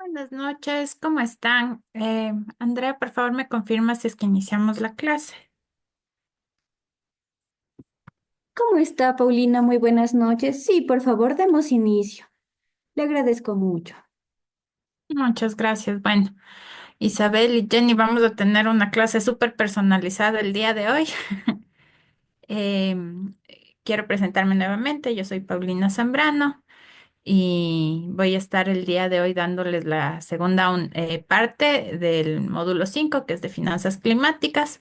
Buenas noches, ¿cómo están? Andrea, por favor, me confirma si es que iniciamos la clase. ¿Cómo está, Paulina? Muy buenas noches. Sí, por favor, demos inicio. Le agradezco mucho. Muchas gracias. Bueno, Isabel y Jenny, vamos a tener una clase súper personalizada el día de hoy. Em, Quiero presentarme nuevamente. Yo soy Paulina Zambrano y voy a estar el día de hoy dándoles la segunda parte del módulo 5, que es de finanzas climáticas.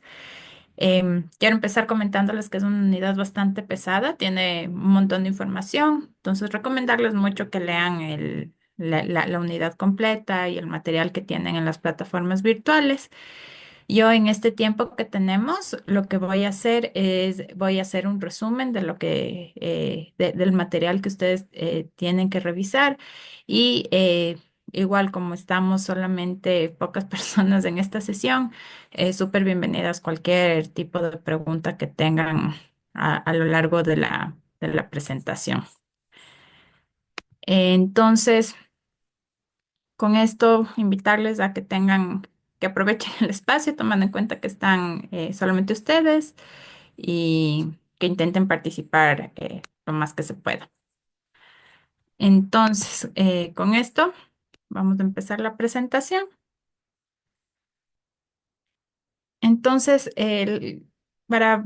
Quiero empezar comentándoles que es una unidad bastante pesada, tiene un montón de información, entonces recomendarles mucho que lean la unidad completa y el material que tienen en las plataformas virtuales. Yo en este tiempo que tenemos, lo que voy a hacer es, voy a hacer un resumen de lo que, del material que ustedes tienen que revisar y igual como estamos solamente pocas personas en esta sesión, súper bienvenidas cualquier tipo de pregunta que tengan a lo largo de la presentación. Entonces, con esto, invitarles a que que aprovechen el espacio, tomando en cuenta que están solamente ustedes y que intenten participar lo más que se pueda. Entonces, con esto, vamos a empezar la presentación. Entonces, para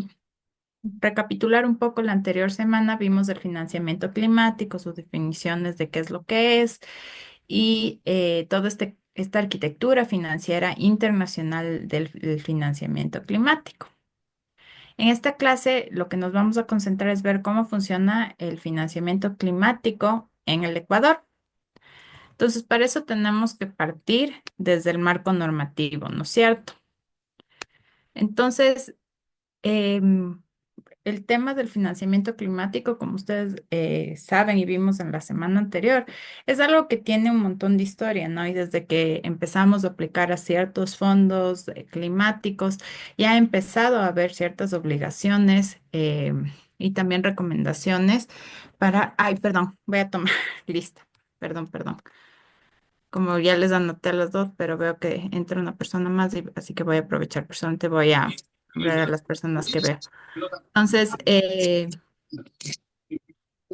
recapitular un poco, la anterior semana vimos el financiamiento climático, sus definiciones de qué es lo que es y toda esta arquitectura financiera internacional del financiamiento climático. En esta clase lo que nos vamos a concentrar es ver cómo funciona el financiamiento climático en el Ecuador. Entonces, para eso tenemos que partir desde el marco normativo, ¿no es cierto? Entonces, em, el tema del financiamiento climático, como ustedes saben y vimos en la semana anterior, es algo que tiene un montón de historia, ¿no? Y desde que empezamos a aplicar a ciertos fondos climáticos, ya ha empezado a haber ciertas obligaciones y también recomendaciones para, ay, perdón, voy a tomar lista, perdón. Como ya les anoté a las dos, pero veo que entra una persona más, así que voy a aprovechar, personalmente voy a ver a las personas que veo. Entonces,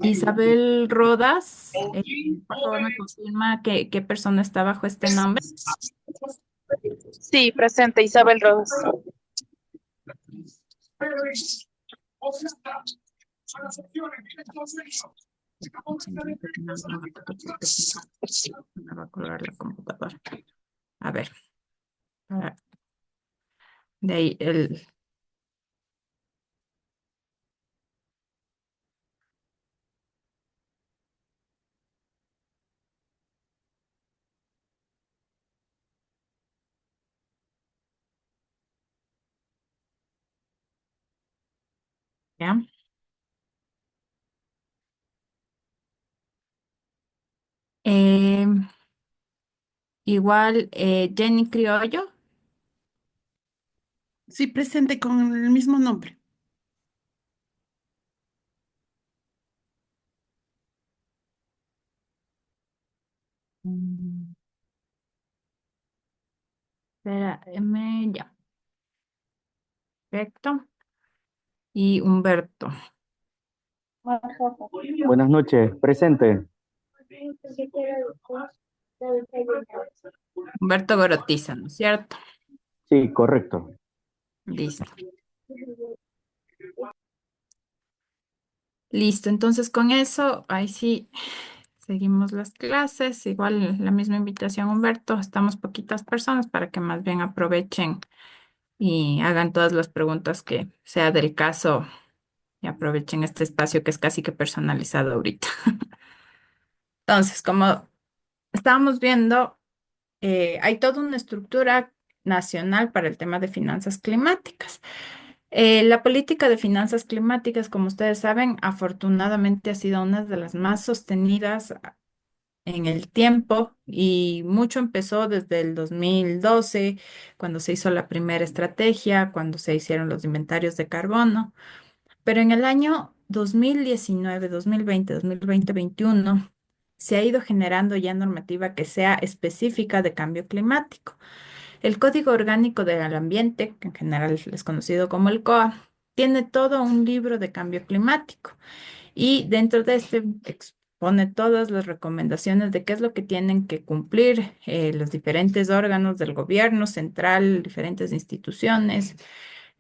Isabel Rodas, por favor me confirma qué persona está bajo este nombre. Sí, presente Isabel Rodas. Me va a colgar la computadora. A ver, para- de ahí ¿ya? Eh, Igual, Jenny Criollo. Sí, presente con el mismo nombre. Mm, Espera, ya, perfecto. Y Humberto. Buenas noches, presente. Humberto Gorotiza, ¿no es cierto? Sí, correcto. Listo. Listo, entonces con eso, ahí sí, seguimos las clases. Igual la misma invitación, Humberto. Estamos poquitas personas para que más bien aprovechen y hagan todas las preguntas que sea del caso y aprovechen este espacio que es casi que personalizado ahorita. Entonces, como estábamos viendo, hay toda una estructura nacional para el tema de finanzas climáticas. La política de finanzas climáticas, como ustedes saben, afortunadamente ha sido una de las más sostenidas en el tiempo y mucho empezó desde el 2012, cuando se hizo la primera estrategia, cuando se hicieron los inventarios de carbono, pero en el año 2019, 2020, 2020, 2021 se ha ido generando ya normativa que sea específica de cambio climático. El Código Orgánico del Ambiente, que en general es conocido como el COA, tiene todo un libro de cambio climático y dentro de este expone todas las recomendaciones de qué es lo que tienen que cumplir los diferentes órganos del gobierno central, diferentes instituciones,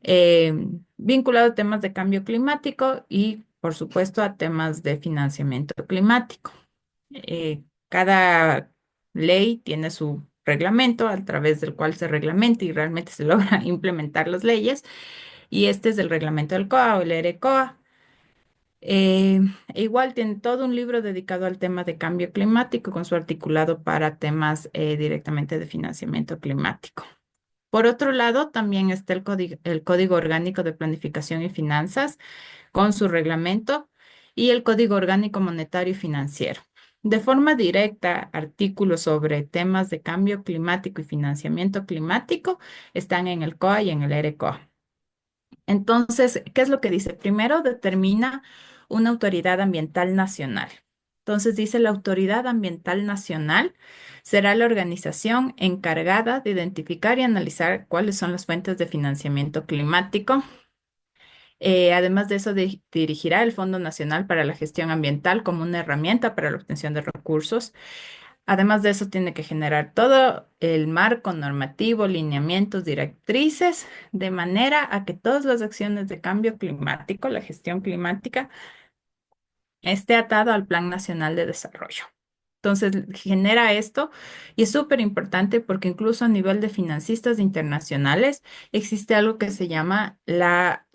eh, vinculado a temas de cambio climático y, por supuesto, a temas de financiamiento climático. Cada ley tiene su reglamento a través del cual se reglamenta y realmente se logra implementar las leyes, y este es el reglamento del COA o el ERECOA. Eh, igual tiene todo un libro dedicado al tema de cambio climático con su articulado para temas directamente de financiamiento climático. Por otro lado, también está el Código Orgánico de Planificación y Finanzas con su reglamento y el Código Orgánico Monetario y Financiero. De forma directa, artículos sobre temas de cambio climático y financiamiento climático están en el COA y en el ERECOA. Entonces, ¿qué es lo que dice? Primero, determina una autoridad ambiental nacional. Entonces, dice la autoridad ambiental nacional será la organización encargada de identificar y analizar cuáles son las fuentes de financiamiento climático. Además de eso, dirigirá el Fondo Nacional para la Gestión Ambiental como una herramienta para la obtención de recursos. Además de eso, tiene que generar todo el marco normativo, lineamientos, directrices, de manera a que todas las acciones de cambio climático, la gestión climática, esté atado al Plan Nacional de Desarrollo. Entonces, genera esto y es súper importante porque incluso a nivel de financistas internacionales existe algo que se llama la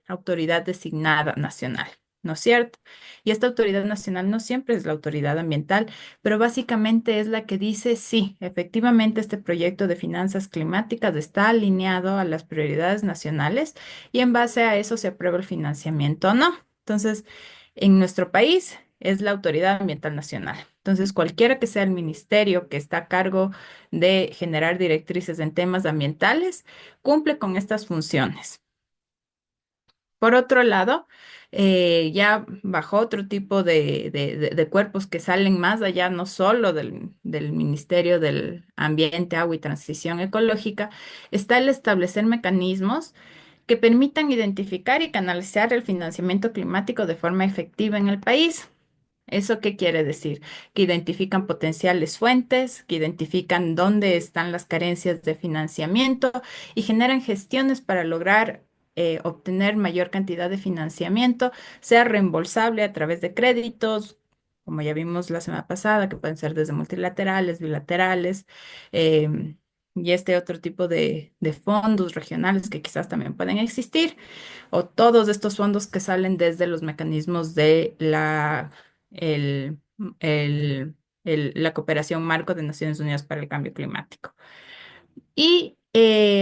autoridad designada nacional, ¿no es cierto? Y esta autoridad nacional no siempre es la autoridad ambiental, pero básicamente es la que dice, sí, efectivamente este proyecto de finanzas climáticas está alineado a las prioridades nacionales y en base a eso se aprueba el financiamiento o no. Entonces, en nuestro país es la Autoridad Ambiental Nacional. Entonces, cualquiera que sea el ministerio que está a cargo de generar directrices en temas ambientales, cumple con estas funciones. Por otro lado, ya bajo otro tipo de cuerpos que salen más allá, no solo del Ministerio del Ambiente, Agua y Transición Ecológica, está el establecer mecanismos que permitan identificar y canalizar el financiamiento climático de forma efectiva en el país. ¿Eso qué quiere decir? Que identifican potenciales fuentes, que identifican dónde están las carencias de financiamiento y generan gestiones para lograr obtener mayor cantidad de financiamiento, sea reembolsable a través de créditos, como ya vimos la semana pasada, que pueden ser desde multilaterales, bilaterales, em, y este otro tipo de fondos regionales que quizás también pueden existir, o todos estos fondos que salen desde los mecanismos de el, la cooperación marco de Naciones Unidas para el Cambio Climático. Y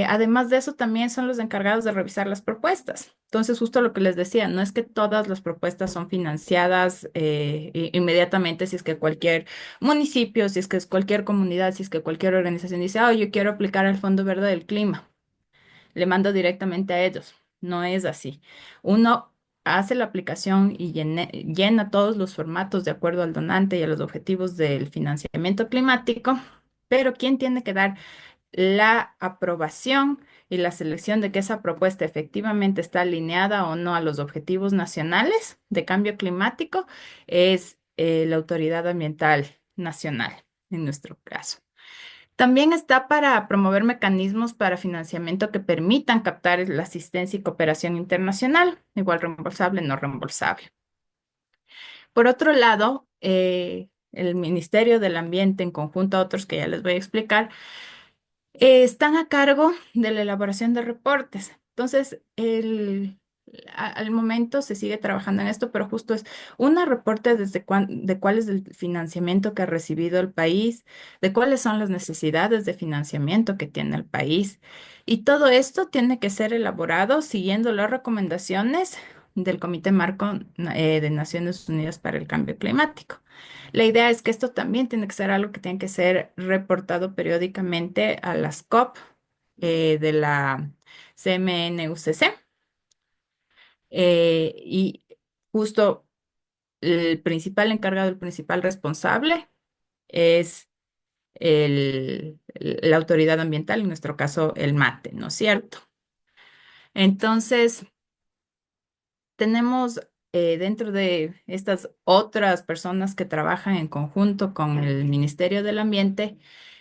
además de eso, también son los encargados de revisar las propuestas. Entonces, justo lo que les decía, no es que todas las propuestas son financiadas inmediatamente, si es que cualquier municipio, si es que es cualquier comunidad, si es que cualquier organización dice, oh, yo quiero aplicar al Fondo Verde del Clima, le mando directamente a ellos. No es así. Uno hace la aplicación y llena todos los formatos de acuerdo al donante y a los objetivos del financiamiento climático, pero ¿quién tiene que dar la aprobación y la selección de que esa propuesta efectivamente está alineada o no a los objetivos nacionales de cambio climático? Es la Autoridad Ambiental Nacional, en nuestro caso. También está para promover mecanismos para financiamiento que permitan captar la asistencia y cooperación internacional, igual reembolsable, no reembolsable. Por otro lado, el Ministerio del Ambiente, en conjunto a otros que ya les voy a explicar, están a cargo de la elaboración de reportes. Entonces, al momento se sigue trabajando en esto, pero justo es un reporte de cuál es el financiamiento que ha recibido el país, de cuáles son las necesidades de financiamiento que tiene el país. Y todo esto tiene que ser elaborado siguiendo las recomendaciones del Comité Marco, de Naciones Unidas para el Cambio Climático. La idea es que esto también tiene que ser algo que tiene que ser reportado periódicamente a las COP de la CMNUCC. Y justo el principal encargado, el principal responsable es la autoridad ambiental, en nuestro caso el MATE, ¿no es cierto? Entonces, tenemos dentro de estas otras personas que trabajan en conjunto con el Ministerio del Ambiente,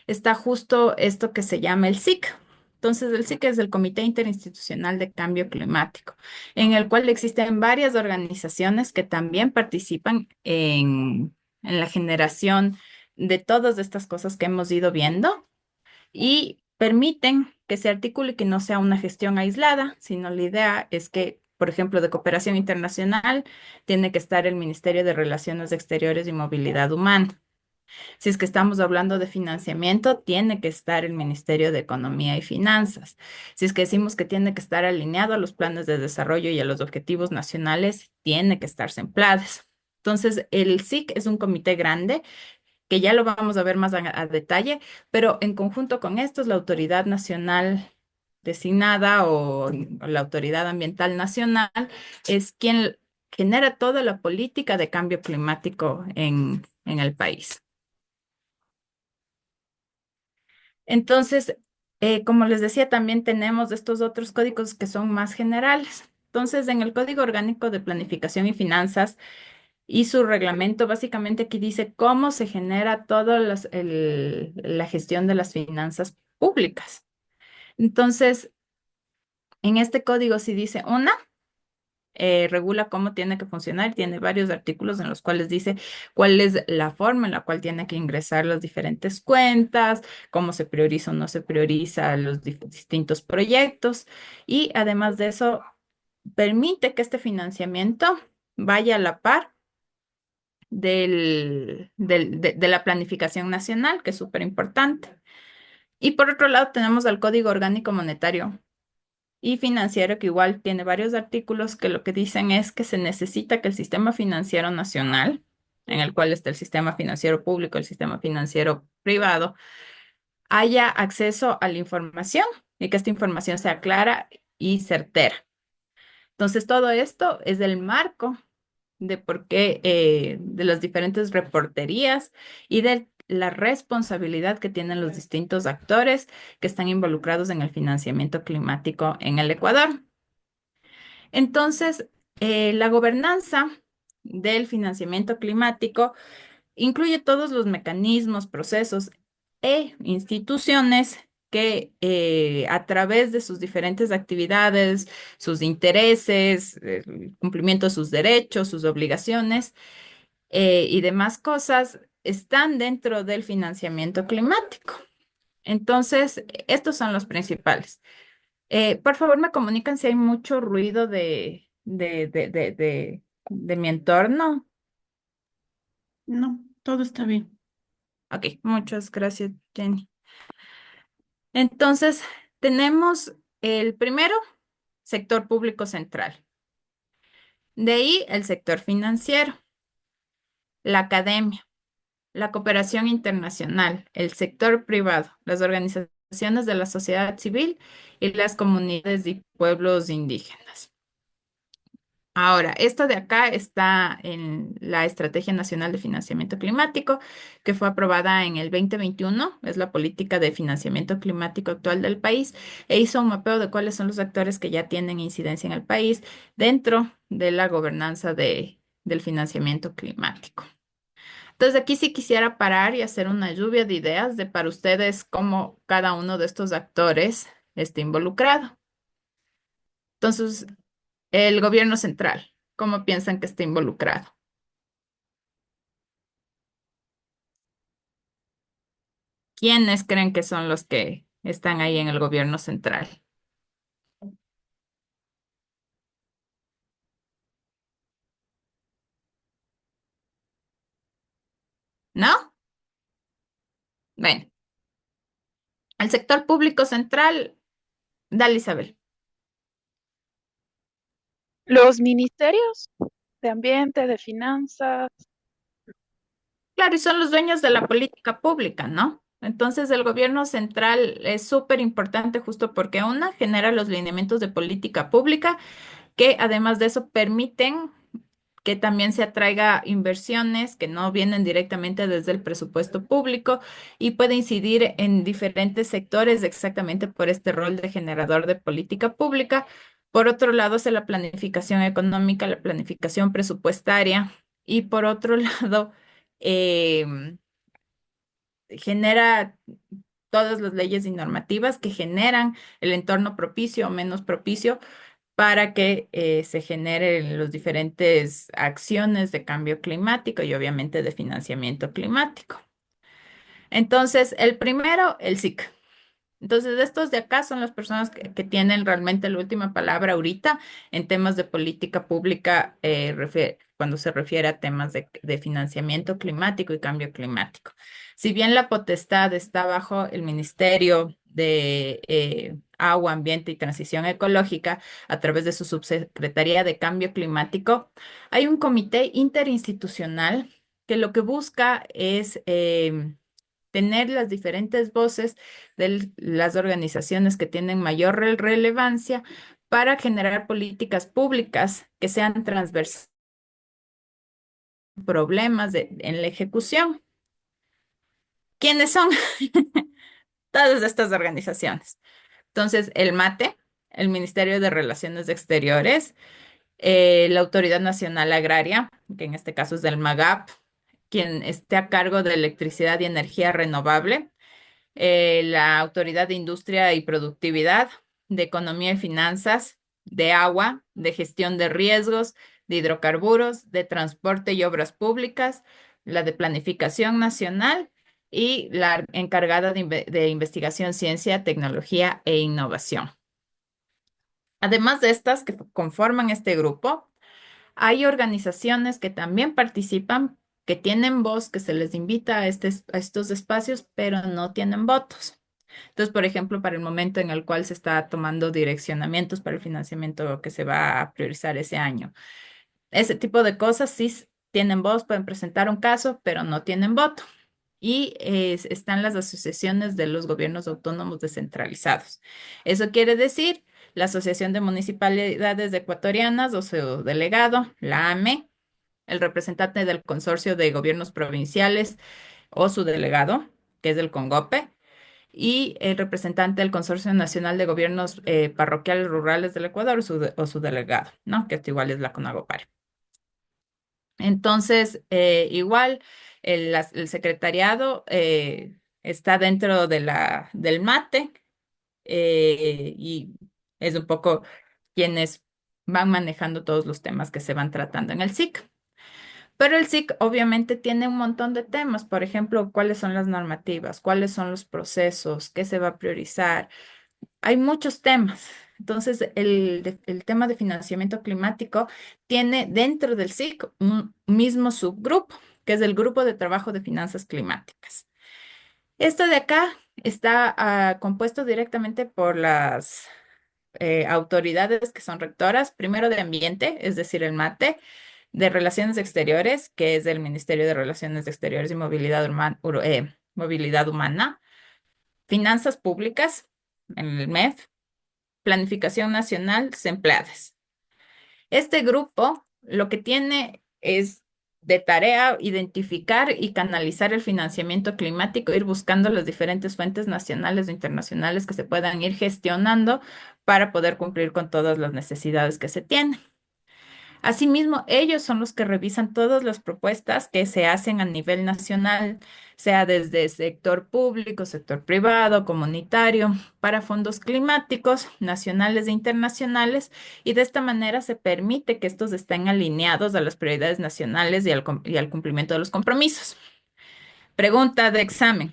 está justo esto que se llama el SIC. Entonces, el SIC es el Comité Interinstitucional de Cambio Climático, en el cual existen varias organizaciones que también participan en la generación de todas estas cosas que hemos ido viendo y permiten que se articule y que no sea una gestión aislada, sino la idea es que, por ejemplo, de cooperación internacional, tiene que estar el Ministerio de Relaciones Exteriores y Movilidad Humana. Si es que estamos hablando de financiamiento, tiene que estar el Ministerio de Economía y Finanzas. Si es que decimos que tiene que estar alineado a los planes de desarrollo y a los objetivos nacionales, tiene que estar SEMPLADES. Entonces, el SIC es un comité grande que ya lo vamos a ver más a detalle, pero en conjunto con esto es la autoridad nacional designada o la autoridad ambiental nacional, es quien genera toda la política de cambio climático en el país. Entonces, como les decía, también tenemos estos otros códigos que son más generales. Entonces, en el Código Orgánico de Planificación y Finanzas, y su reglamento básicamente aquí dice cómo se genera toda la gestión de las finanzas públicas. Entonces, en este código sí dice una, regula cómo tiene que funcionar, tiene varios artículos en los cuales dice cuál es la forma en la cual tiene que ingresar las diferentes cuentas, cómo se prioriza o no se prioriza los distintos proyectos y además de eso permite que este financiamiento vaya a la par de la planificación nacional, que es súper importante. Y por otro lado tenemos el Código Orgánico Monetario y Financiero, que igual tiene varios artículos que lo que dicen es que se necesita que el sistema financiero nacional, en el cual está el sistema financiero público, el sistema financiero privado, haya acceso a la información y que esta información sea clara y certera. Entonces, todo esto es el marco de por qué, de las diferentes reporterías y de la responsabilidad que tienen los distintos actores que están involucrados en el financiamiento climático en el Ecuador. Entonces, la gobernanza del financiamiento climático incluye todos los mecanismos, procesos e instituciones que a través de sus diferentes actividades, sus intereses, el cumplimiento de sus derechos, sus obligaciones y demás cosas, están dentro del financiamiento climático. Entonces, estos son los principales. Por favor, me comunican si hay mucho ruido de mi entorno. No, todo está bien. Ok, muchas gracias, Jenny. Entonces, tenemos el primero, sector público central. De ahí, el sector financiero, la academia, la cooperación internacional, el sector privado, las organizaciones de la sociedad civil y las comunidades y pueblos indígenas. Ahora, esto de acá está en la Estrategia Nacional de Financiamiento Climático, que fue aprobada en el 2021, es la política de financiamiento climático actual del país, e hizo un mapeo de cuáles son los actores que ya tienen incidencia en el país dentro de la gobernanza del financiamiento climático. Entonces, aquí sí quisiera parar y hacer una lluvia de ideas de para ustedes cómo cada uno de estos actores está involucrado. Entonces, el gobierno central, ¿cómo piensan que está involucrado? ¿Quiénes creen que son los que están ahí en el gobierno central? ¿No? Bueno, el sector público central, dale Isabel. Los ministerios de ambiente, de finanzas, Claro, y son los dueños de la política pública, ¿no? Entonces, el gobierno central es súper importante justo porque una genera los lineamientos de política pública que además de eso permiten que también se atraiga inversiones que no vienen directamente desde el presupuesto público y puede incidir en diferentes sectores exactamente por este rol de generador de política pública. Por otro lado, es la planificación económica, la planificación presupuestaria y por otro lado, em, genera todas las leyes y normativas que generan el entorno propicio o menos propicio para que se generen los diferentes acciones de cambio climático y obviamente de financiamiento climático. Entonces, el primero, el SIC. Entonces, estos de acá son las personas que tienen realmente la última palabra ahorita en temas de política pública, cuando se refiere a temas de financiamiento climático y cambio climático. Si bien la potestad está bajo el Ministerio de Agua, Ambiente y Transición Ecológica a través de su subsecretaría de Cambio Climático, hay un comité interinstitucional que lo que busca es tener las diferentes voces de las organizaciones que tienen mayor relevancia para generar políticas públicas que sean transversales a problemas en la ejecución. ¿Quiénes son? Todas estas organizaciones. Entonces, el MATE, el Ministerio de Relaciones Exteriores, la Autoridad Nacional Agraria, que en este caso es del MAGAP, quien esté a cargo de electricidad y energía renovable, la Autoridad de Industria y Productividad, de Economía y Finanzas, de Agua, de Gestión de Riesgos, de Hidrocarburos, de Transporte y Obras Públicas, la de Planificación Nacional y la encargada de Investigación, Ciencia, Tecnología e Innovación. Además de estas que conforman este grupo, hay organizaciones que también participan, que tienen voz, que se les invita a estos espacios, pero no tienen votos. Entonces, por ejemplo, para el momento en el cual se está tomando direccionamientos para el financiamiento que se va a priorizar ese año. Ese tipo de cosas sí tienen voz, pueden presentar un caso, pero no tienen voto. Y están las asociaciones de los gobiernos autónomos descentralizados. Eso quiere decir la Asociación de Municipalidades Ecuatorianas o su delegado, la AME, el representante del Consorcio de Gobiernos Provinciales o su delegado, que es el CONGOPE, y el representante del Consorcio Nacional de Gobiernos Parroquiales Rurales del Ecuador o su delegado, ¿no? Que esto igual es la CONAGOPAR. Entonces, igual el secretariado está dentro del MATE y es un poco quienes van manejando todos los temas que se van tratando en el SIC. Pero el SIC obviamente tiene un montón de temas, por ejemplo, cuáles son las normativas, cuáles son los procesos, qué se va a priorizar. Hay muchos temas. Entonces, el tema de financiamiento climático tiene dentro del SIC un mismo subgrupo, que es el Grupo de Trabajo de Finanzas Climáticas. Esto de acá está compuesto directamente por las autoridades que son rectoras, primero de Ambiente, es decir, el MATE, de Relaciones Exteriores, que es el Ministerio de Relaciones Exteriores y Movilidad Humana, Finanzas Públicas, el MEF, Planificación Nacional, SEMPLADES. Este grupo lo que tiene es de tarea identificar y canalizar el financiamiento climático, ir buscando las diferentes fuentes nacionales o internacionales que se puedan ir gestionando para poder cumplir con todas las necesidades que se tienen. Asimismo, ellos son los que revisan todas las propuestas que se hacen a nivel nacional, sea desde sector público, sector privado, comunitario, para fondos climáticos nacionales e internacionales, y de esta manera se permite que estos estén alineados a las prioridades nacionales y al cumplimiento de los compromisos. Pregunta de examen.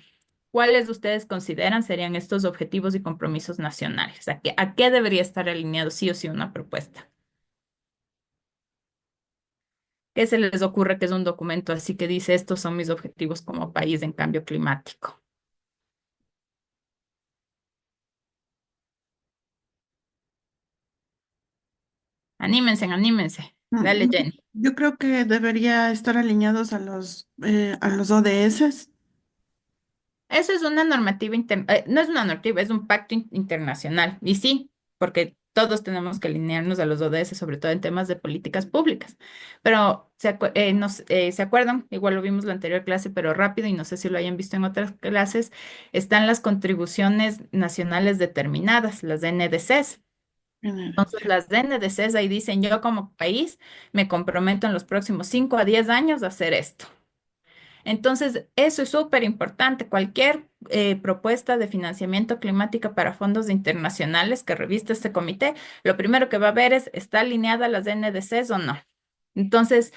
¿Cuáles de ustedes consideran serían estos objetivos y compromisos nacionales? A qué debería estar alineado sí o sí una propuesta? ¿Qué se les ocurre que es un documento así que dice estos son mis objetivos como país en cambio climático? Anímense, anímense. Dale, Mm, Jenny. Yo creo que debería estar alineados a los ODS. Eso es una normativa, no es una normativa, es un pacto internacional. Y sí, porque todos tenemos que alinearnos a los ODS, sobre todo en temas de políticas públicas. Pero ¿se acuerdan? Igual lo vimos la anterior clase, pero rápido, y no sé si lo hayan visto en otras clases, están las contribuciones nacionales determinadas, las NDCs. Entonces, las NDCs ahí dicen, yo como país me comprometo en los próximos 5 a 10 años a hacer esto. Entonces, eso es súper importante. Cualquier propuesta de financiamiento climático para fondos internacionales que reviste este comité, lo primero que va a ver es, ¿está alineada a las NDCs o no? Entonces,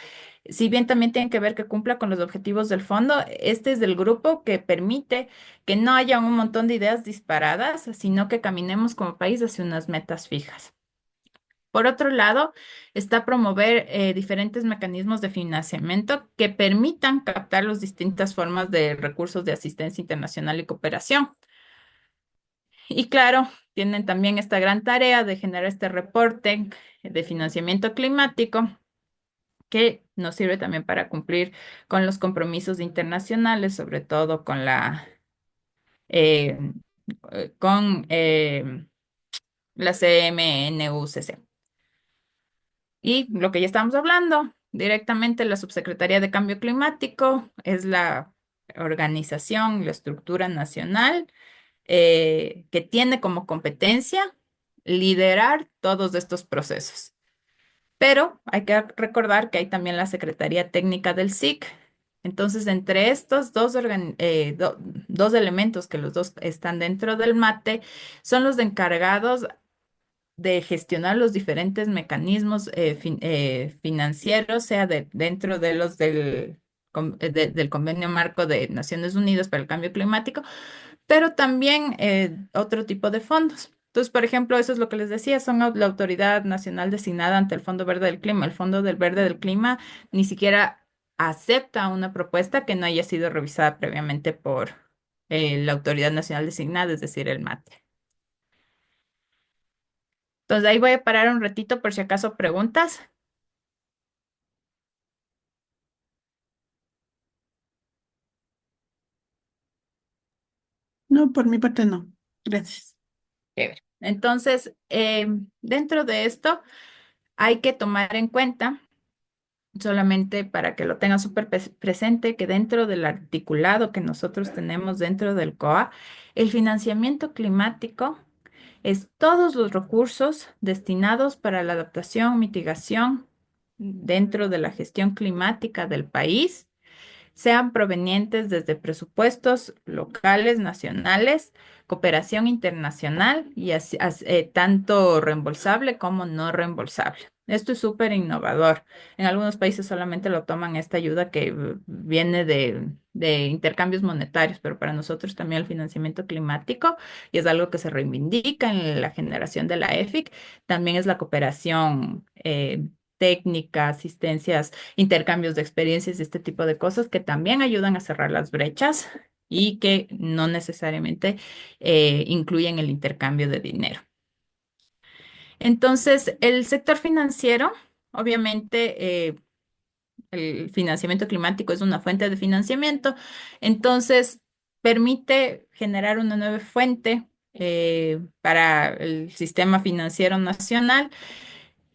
si bien también tiene que ver que cumpla con los objetivos del fondo, este es del grupo que permite que no haya un montón de ideas disparadas, sino que caminemos como país hacia unas metas fijas. Por otro lado, está promover diferentes mecanismos de financiamiento que permitan captar las distintas formas de recursos de asistencia internacional y cooperación. Y claro, tienen también esta gran tarea de generar este reporte de financiamiento climático que nos sirve también para cumplir con los compromisos internacionales, sobre todo con eh, la CMNUCC. Y lo que ya estábamos hablando, directamente la Subsecretaría de Cambio Climático es la organización, la estructura nacional que tiene como competencia liderar todos estos procesos. Pero hay que recordar que hay también la Secretaría Técnica del SIC. Entonces, entre estos dos elementos que los dos están dentro del MATE, son los encargados de gestionar los diferentes mecanismos financieros, sea dentro de los del Convenio Marco de Naciones Unidas para el Cambio Climático, pero también otro tipo de fondos. Entonces, por ejemplo, eso es lo que les decía, son la autoridad nacional designada ante el Fondo Verde del Clima. El Fondo del Verde del Clima ni siquiera acepta una propuesta que no haya sido revisada previamente por la autoridad nacional designada, es decir, el MATE. Entonces, ahí voy a parar un ratito por si acaso preguntas. No, por mi parte no. Gracias. Chévere. Entonces, dentro de esto hay que tomar en cuenta, solamente para que lo tengan súper presente, que dentro del articulado que nosotros tenemos dentro del COA, el financiamiento climático es todos los recursos destinados para la adaptación, mitigación dentro de la gestión climática del país sean provenientes desde presupuestos locales, nacionales, cooperación internacional y tanto reembolsable como no reembolsable. Esto es súper innovador. En algunos países solamente lo toman esta ayuda que viene de intercambios monetarios, pero para nosotros también el financiamiento climático, y es algo que se reivindica en la generación de la EFIC, también es la cooperación técnica, asistencias, intercambios de experiencias y este tipo de cosas que también ayudan a cerrar las brechas y que no necesariamente incluyen el intercambio de dinero. Entonces, el sector financiero, obviamente, el financiamiento climático es una fuente de financiamiento, entonces permite generar una nueva fuente para el sistema financiero nacional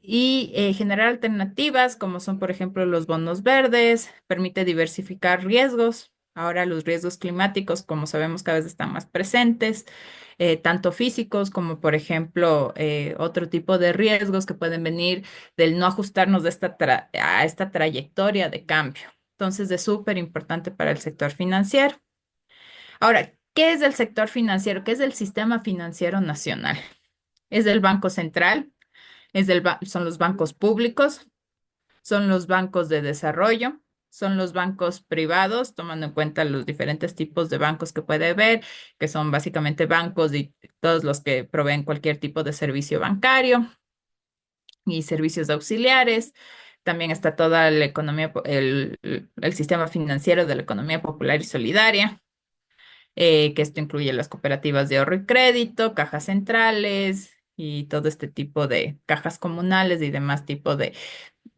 y generar alternativas como son, por ejemplo, los bonos verdes, permite diversificar riesgos. Ahora los riesgos climáticos, como sabemos, cada vez están más presentes, tanto físicos como, por ejemplo, otro tipo de riesgos que pueden venir del no ajustarnos de a esta trayectoria de cambio. Entonces, es súper importante para el sector financiero. Ahora, ¿qué es el sector financiero? ¿Qué es el sistema financiero nacional? Es del Banco Central, son los bancos públicos, son los bancos de desarrollo, son los bancos privados, tomando en cuenta los diferentes tipos de bancos que puede haber, que son básicamente bancos y todos los que proveen cualquier tipo de servicio bancario y servicios auxiliares. También está toda la economía, el sistema financiero de la economía popular y solidaria, que esto incluye las cooperativas de ahorro y crédito, cajas centrales y todo este tipo de cajas comunales y demás tipo de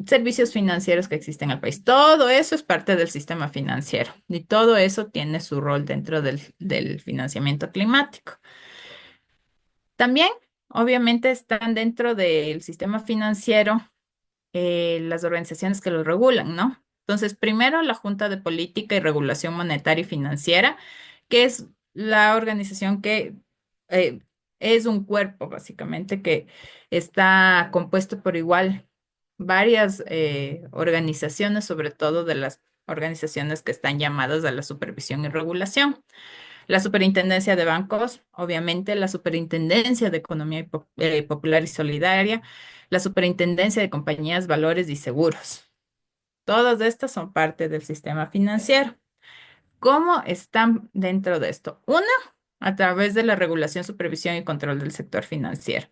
servicios financieros que existen en el país. Todo eso es parte del sistema financiero y todo eso tiene su rol dentro del financiamiento climático. También obviamente están dentro del sistema financiero las organizaciones que lo regulan, ¿no? Entonces, primero la Junta de Política y Regulación Monetaria y Financiera, que es la organización que eh, es un cuerpo, básicamente, que está compuesto por igual varias organizaciones, sobre todo de las organizaciones que están llamadas a la supervisión y regulación. La Superintendencia de Bancos, obviamente, la Superintendencia de Economía Popular y Solidaria, la Superintendencia de Compañías, Valores y Seguros. Todas estas son parte del sistema financiero. ¿Cómo están dentro de esto? Una, a través de la regulación, supervisión y control del sector financiero,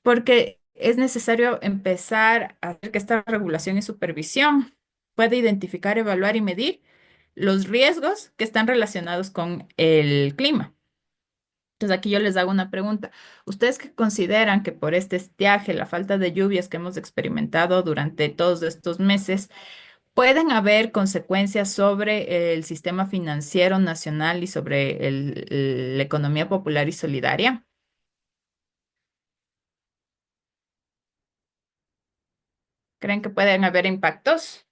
porque es necesario empezar a hacer que esta regulación y supervisión pueda identificar, evaluar y medir los riesgos que están relacionados con el clima. Entonces aquí yo les hago una pregunta. ¿Ustedes qué consideran que por este estiaje, la falta de lluvias que hemos experimentado durante todos estos meses, pueden haber consecuencias sobre el sistema financiero nacional y sobre la economía popular y solidaria? ¿Creen que pueden haber impactos?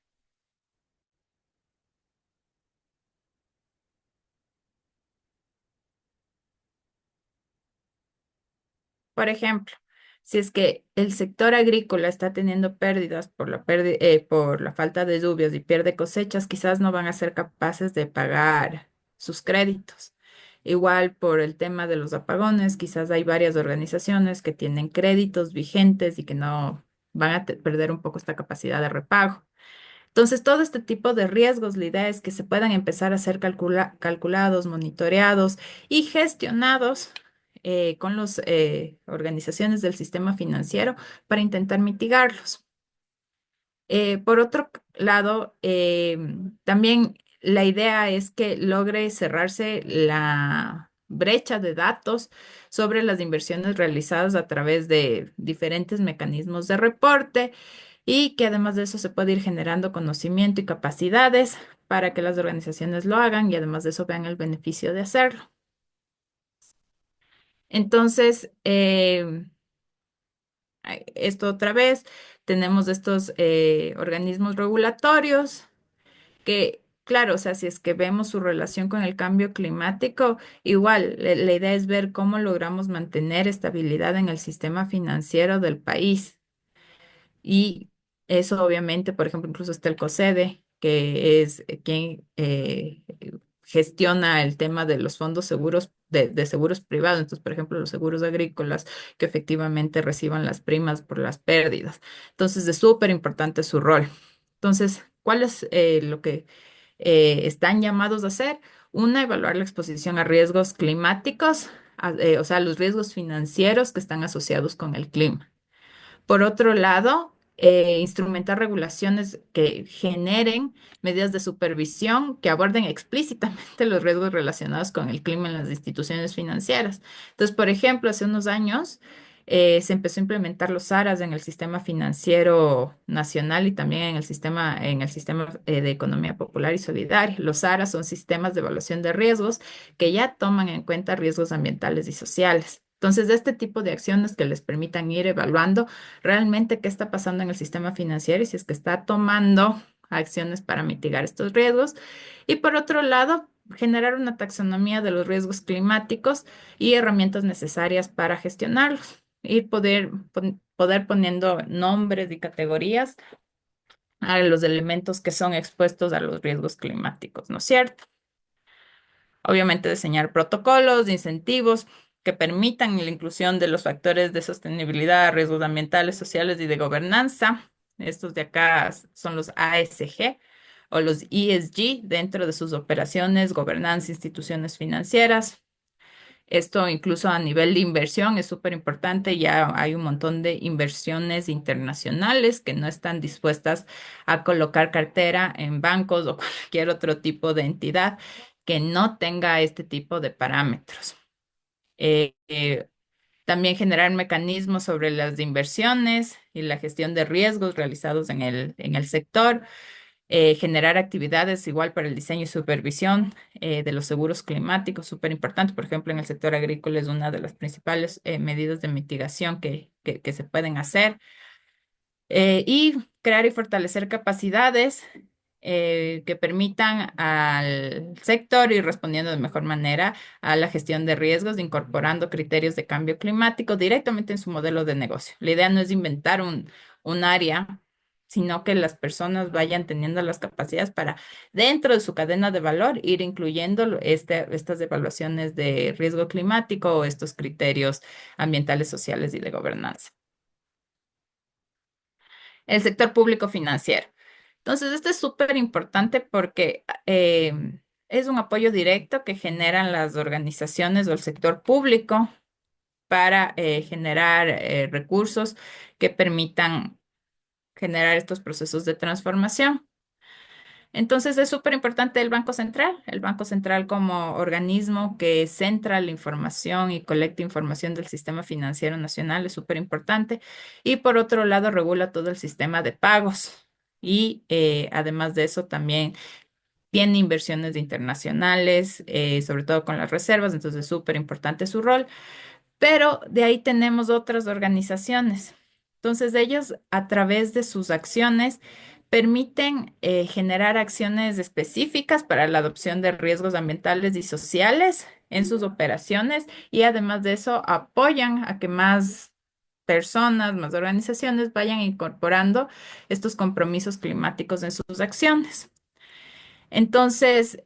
Por ejemplo, si es que el sector agrícola está teniendo pérdidas por por la falta de lluvias y pierde cosechas, quizás no van a ser capaces de pagar sus créditos. Igual por el tema de los apagones, quizás hay varias organizaciones que tienen créditos vigentes y que no van a perder un poco esta capacidad de repago. Entonces, todo este tipo de riesgos, la idea es que se puedan empezar a ser calculados, monitoreados y gestionados con las organizaciones del sistema financiero para intentar mitigarlos. Por otro lado, también la idea es que logre cerrarse la brecha de datos sobre las inversiones realizadas a través de diferentes mecanismos de reporte y que además de eso se puede ir generando conocimiento y capacidades para que las organizaciones lo hagan y además de eso vean el beneficio de hacerlo. Entonces, esto otra vez, tenemos estos organismos regulatorios que, claro, o sea, si es que vemos su relación con el cambio climático, igual, la idea es ver cómo logramos mantener estabilidad en el sistema financiero del país. Y eso obviamente, por ejemplo, incluso está el COSEDE, que es quien gestiona el tema de los fondos seguros, de seguros privados. Entonces, por ejemplo, los seguros agrícolas que efectivamente reciban las primas por las pérdidas. Entonces, es súper importante su rol. Entonces, ¿cuál es lo que están llamados a hacer? Una, evaluar la exposición a riesgos climáticos, o sea, los riesgos financieros que están asociados con el clima. Por otro lado, instrumentar regulaciones que generen medidas de supervisión que aborden explícitamente los riesgos relacionados con el clima en las instituciones financieras. Entonces, por ejemplo, hace unos años se empezó a implementar los ARAs en el sistema financiero nacional y también en el sistema de economía popular y solidaria. Los ARAs son sistemas de evaluación de riesgos que ya toman en cuenta riesgos ambientales y sociales. Entonces, de este tipo de acciones que les permitan ir evaluando realmente qué está pasando en el sistema financiero y si es que está tomando acciones para mitigar estos riesgos. Y por otro lado, generar una taxonomía de los riesgos climáticos y herramientas necesarias para gestionarlos y poder poniendo nombres y categorías a los elementos que son expuestos a los riesgos climáticos, ¿no es cierto? Obviamente diseñar protocolos, incentivos que permitan la inclusión de los factores de sostenibilidad, riesgos ambientales, sociales y de gobernanza. Estos de acá son los ASG o los ESG dentro de sus operaciones, gobernanza, instituciones financieras. Esto incluso a nivel de inversión es súper importante. Ya hay un montón de inversiones internacionales que no están dispuestas a colocar cartera en bancos o cualquier otro tipo de entidad que no tenga este tipo de parámetros. Eh, eh, También generar mecanismos sobre las inversiones y la gestión de riesgos realizados en el sector generar actividades igual para el diseño y supervisión de los seguros climáticos, súper importante. Por ejemplo, en el sector agrícola es una de las principales medidas de mitigación que se pueden hacer. Y crear y fortalecer capacidades que permitan al sector ir respondiendo de mejor manera a la gestión de riesgos, incorporando criterios de cambio climático directamente en su modelo de negocio. La idea no es inventar un área, sino que las personas vayan teniendo las capacidades para, dentro de su cadena de valor, ir incluyendo estas evaluaciones de riesgo climático o estos criterios ambientales, sociales y de gobernanza. El sector público financiero. Entonces, esto es súper importante porque es un apoyo directo que generan las organizaciones o el sector público para generar recursos que permitan generar estos procesos de transformación. Entonces, es súper importante el Banco Central como organismo que centra la información y colecta información del sistema financiero nacional, es súper importante. Y por otro lado, regula todo el sistema de pagos. Y además de eso, también tiene inversiones internacionales, sobre todo con las reservas, entonces es súper importante su rol. Pero de ahí tenemos otras organizaciones. Entonces ellos a través de sus acciones permiten generar acciones específicas para la adopción de riesgos ambientales y sociales en sus operaciones y además de eso apoyan a que más personas, más organizaciones vayan incorporando estos compromisos climáticos en sus acciones. Entonces,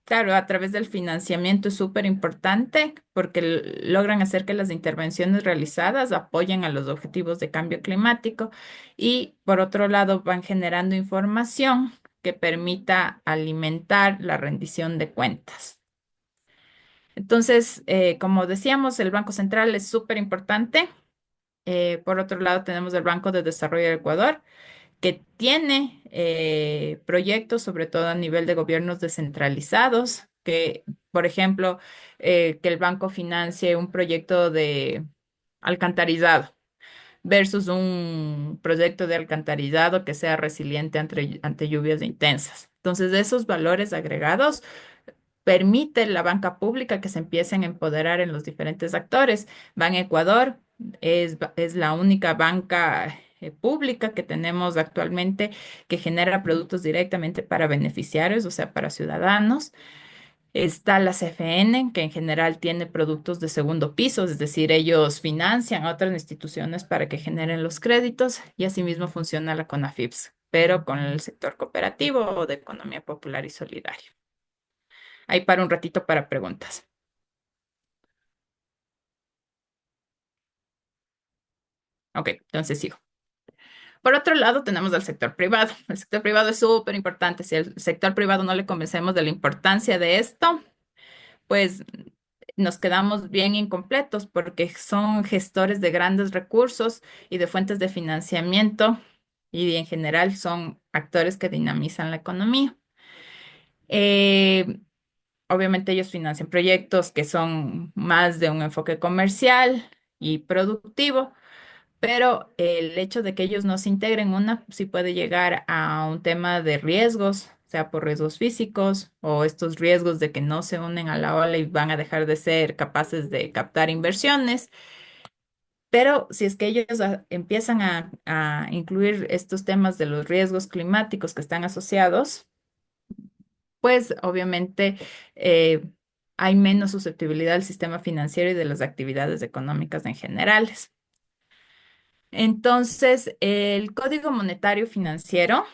claro, a través del financiamiento es súper importante porque logran hacer que las intervenciones realizadas apoyen a los objetivos de cambio climático y por otro lado van generando información que permita alimentar la rendición de cuentas. Entonces, como decíamos, el Banco Central es súper importante. Por otro lado, tenemos el Banco de Desarrollo de Ecuador que tiene proyectos, sobre todo a nivel de gobiernos descentralizados, que, por ejemplo, que el banco financie un proyecto de alcantarizado versus un proyecto de alcantarizado que sea resiliente ante lluvias intensas. Entonces, esos valores agregados permite la banca pública que se empiecen a empoderar en los diferentes actores. Ban Ecuador es la única banca pública que tenemos actualmente que genera productos directamente para beneficiarios, o sea, para ciudadanos. Está la CFN, que en general tiene productos de segundo piso, es decir, ellos financian a otras instituciones para que generen los créditos y asimismo funciona la CONAFIPS, pero con el sector cooperativo o de economía popular y solidaria. Ahí para un ratito para preguntas. Ok, entonces sigo. Por otro lado, tenemos al sector privado. El sector privado es súper importante. Si al sector privado no le convencemos de la importancia de esto, pues nos quedamos bien incompletos porque son gestores de grandes recursos y de fuentes de financiamiento y en general son actores que dinamizan la economía. Eh, Obviamente ellos financian proyectos que son más de un enfoque comercial y productivo, pero el hecho de que ellos no se integren una sí puede llegar a un tema de riesgos, sea por riesgos físicos o estos riesgos de que no se unen a la ola y van a dejar de ser capaces de captar inversiones. Pero si es que ellos empiezan a incluir estos temas de los riesgos climáticos que están asociados, pues obviamente eh, hay menos susceptibilidad al sistema financiero y de las actividades económicas en generales. Entonces, el Código Monetario Financiero,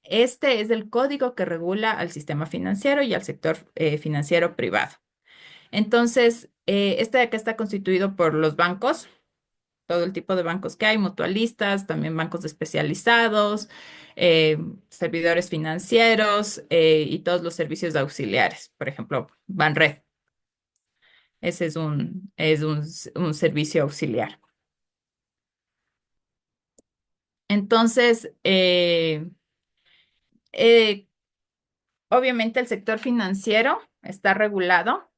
este es el código que regula al sistema financiero y al sector financiero privado. Entonces, este de acá está constituido por los bancos, todo el tipo de bancos que hay, mutualistas, también bancos especializados, eh, servidores financieros y todos los servicios auxiliares. Por ejemplo, Banred, ese es un servicio auxiliar. Entonces, eh, obviamente el sector financiero está regulado,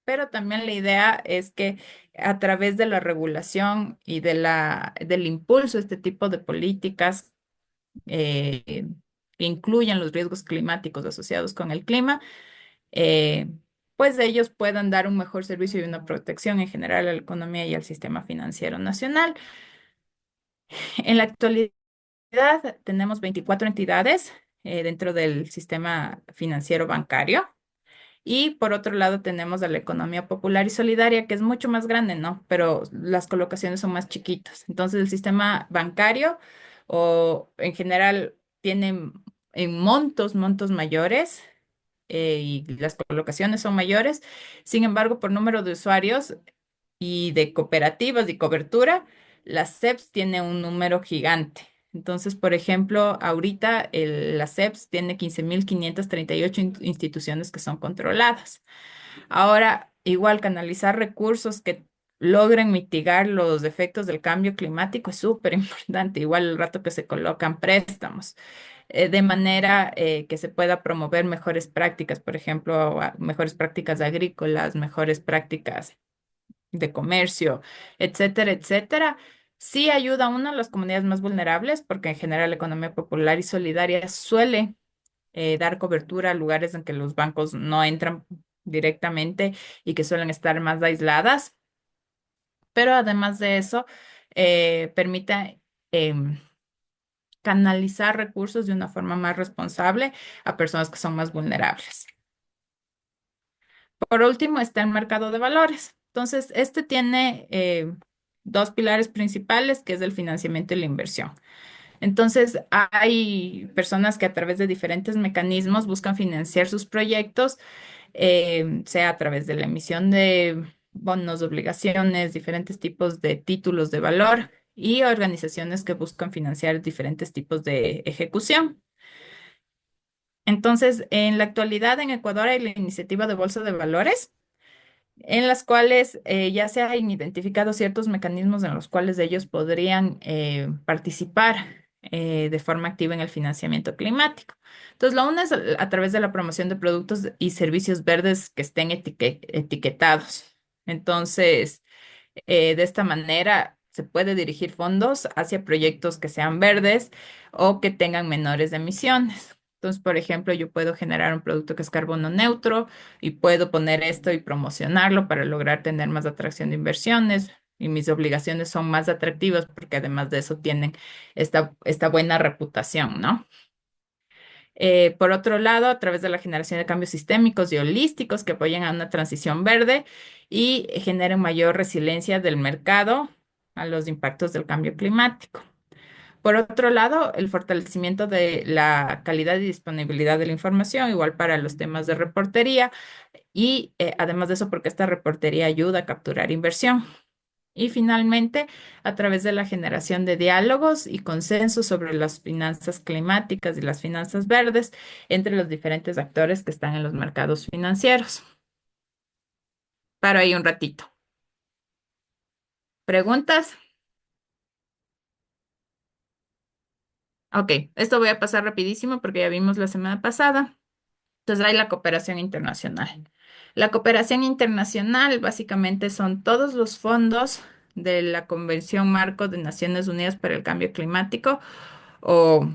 pero también la idea es que a través de la regulación y del impulso de este tipo de políticas, que incluyan los riesgos climáticos asociados con el clima, eh, pues ellos puedan dar un mejor servicio y una protección en general a la economía y al sistema financiero nacional. En la actualidad tenemos 24 entidades dentro del sistema financiero bancario. Y por otro lado tenemos a la economía popular y solidaria, que es mucho más grande, ¿no? Pero las colocaciones son más chiquitas. Entonces el sistema bancario o en general tiene en montos mayores y las colocaciones son mayores. Sin embargo, por número de usuarios y de cooperativas y cobertura, la CEPS tiene un número gigante. Entonces, por ejemplo, ahorita la CEPS tiene 15.538 instituciones que son controladas. Ahora, igual canalizar recursos que logren mitigar los efectos del cambio climático es súper importante, igual el rato que se colocan préstamos, de manera que se pueda promover mejores prácticas, por ejemplo, mejores prácticas agrícolas, mejores prácticas de comercio, etcétera, etcétera. Sí ayuda a una a las comunidades más vulnerables, porque en general la economía popular y solidaria suele dar cobertura a lugares en que los bancos no entran directamente y que suelen estar más aisladas, pero además de eso, permite em, canalizar recursos de una forma más responsable a personas que son más vulnerables. Por último, está el mercado de valores. Entonces, este tiene dos pilares principales, que es el financiamiento y la inversión. Entonces, hay personas que a través de diferentes mecanismos buscan financiar sus proyectos, sea a través de la emisión de bonos, obligaciones, diferentes tipos de títulos de valor y organizaciones que buscan financiar diferentes tipos de ejecución. Entonces, en la actualidad en Ecuador hay la iniciativa de bolsa de valores en las cuales ya se han identificado ciertos mecanismos en los cuales ellos podrían participar de forma activa en el financiamiento climático. Entonces, la una es a través de la promoción de productos y servicios verdes que estén etiquetados. Entonces, de esta manera se puede dirigir fondos hacia proyectos que sean verdes o que tengan menores emisiones. Entonces, por ejemplo, yo puedo generar un producto que es carbono neutro y puedo poner esto y promocionarlo para lograr tener más atracción de inversiones. Y mis obligaciones son más atractivas porque además de eso tienen esta buena reputación, ¿no? Por otro lado, a través de la generación de cambios sistémicos y holísticos que apoyen a una transición verde y generen mayor resiliencia del mercado a los impactos del cambio climático. Por otro lado, el fortalecimiento de la calidad y disponibilidad de la información, igual para los temas de reportería y además de eso, porque esta reportería ayuda a capturar inversión. Y finalmente, a través de la generación de diálogos y consensos sobre las finanzas climáticas y las finanzas verdes entre los diferentes actores que están en los mercados financieros. Paro ahí un ratito. ¿Preguntas? Ok, esto voy a pasar rapidísimo porque ya vimos la semana pasada. Entonces hay la cooperación internacional. La cooperación internacional básicamente son todos los fondos de la Convención Marco de Naciones Unidas para el Cambio Climático o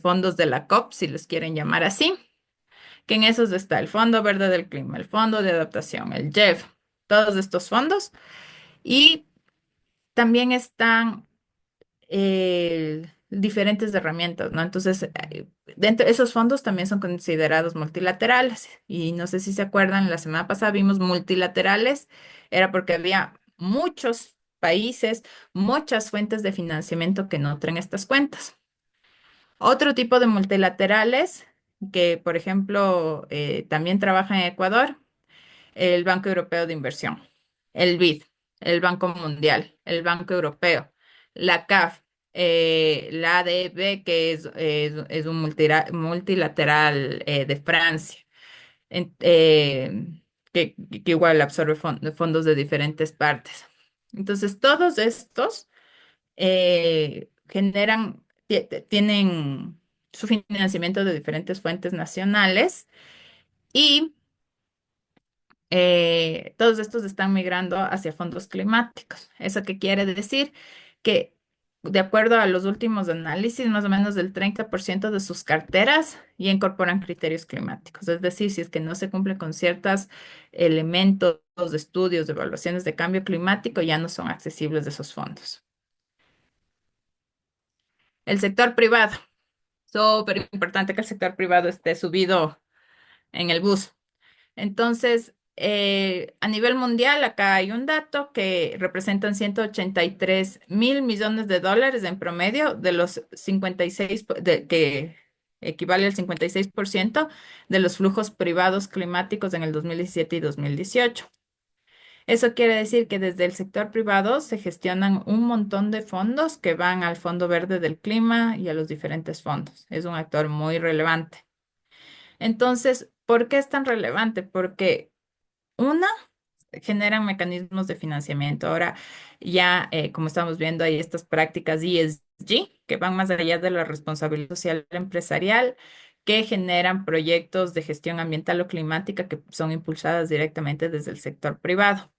fondos de la COP, si los quieren llamar así, que en esos está el Fondo Verde del Clima, el Fondo de Adaptación, el JEF, todos estos fondos. Y también están diferentes herramientas, ¿no? Entonces, dentro de esos fondos también son considerados multilaterales. Y no sé si se acuerdan, la semana pasada vimos multilaterales, era porque había muchos países, muchas fuentes de financiamiento que nutren estas cuentas. Otro tipo de multilaterales que, por ejemplo, también trabaja en Ecuador, el Banco Europeo de Inversión, el BID, el Banco Mundial, el Banco Europeo, la CAF, la ADB, que es un multilateral de Francia, en- eh, que igual absorbe fondos de diferentes partes. Entonces, todos estos tienen su financiamiento de diferentes fuentes nacionales y todos estos están migrando hacia fondos climáticos. ¿Eso qué quiere decir? Que de acuerdo a los últimos análisis, más o menos del 30% de sus carteras ya incorporan criterios climáticos. Es decir, si es que no se cumple con ciertos elementos de estudios, de evaluaciones de cambio climático, ya no son accesibles de esos fondos. El sector privado. Súper importante que el sector privado esté subido en el bus. Entonces, a nivel mundial, acá hay un dato que representan 183.000 millones de dólares en promedio de los 56, que equivale al 56% de los flujos privados climáticos en el 2017 y 2018. Eso quiere decir que desde el sector privado se gestionan un montón de fondos que van al Fondo Verde del Clima y a los diferentes fondos. Es un actor muy relevante. Entonces, ¿por qué es tan relevante? Porque una, generan mecanismos de financiamiento. Ahora ya, como estamos viendo, hay estas prácticas ESG que van más allá de la responsabilidad social empresarial, que generan proyectos de gestión ambiental o climática que son impulsadas directamente desde el sector privado.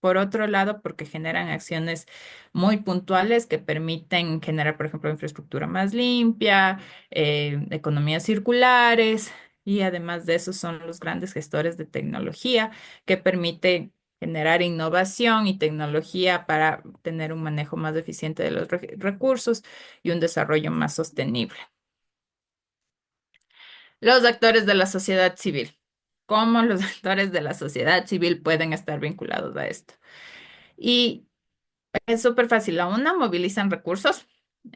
Por otro lado, porque generan acciones muy puntuales que permiten generar, por ejemplo, infraestructura más limpia, economías circulares, y además de eso son los grandes gestores de tecnología que permiten generar innovación y tecnología para tener un manejo más eficiente de los recursos y un desarrollo más sostenible. Los actores de la sociedad civil. ¿Cómo los actores de la sociedad civil pueden estar vinculados a esto? Y es súper fácil. La una, movilizan recursos,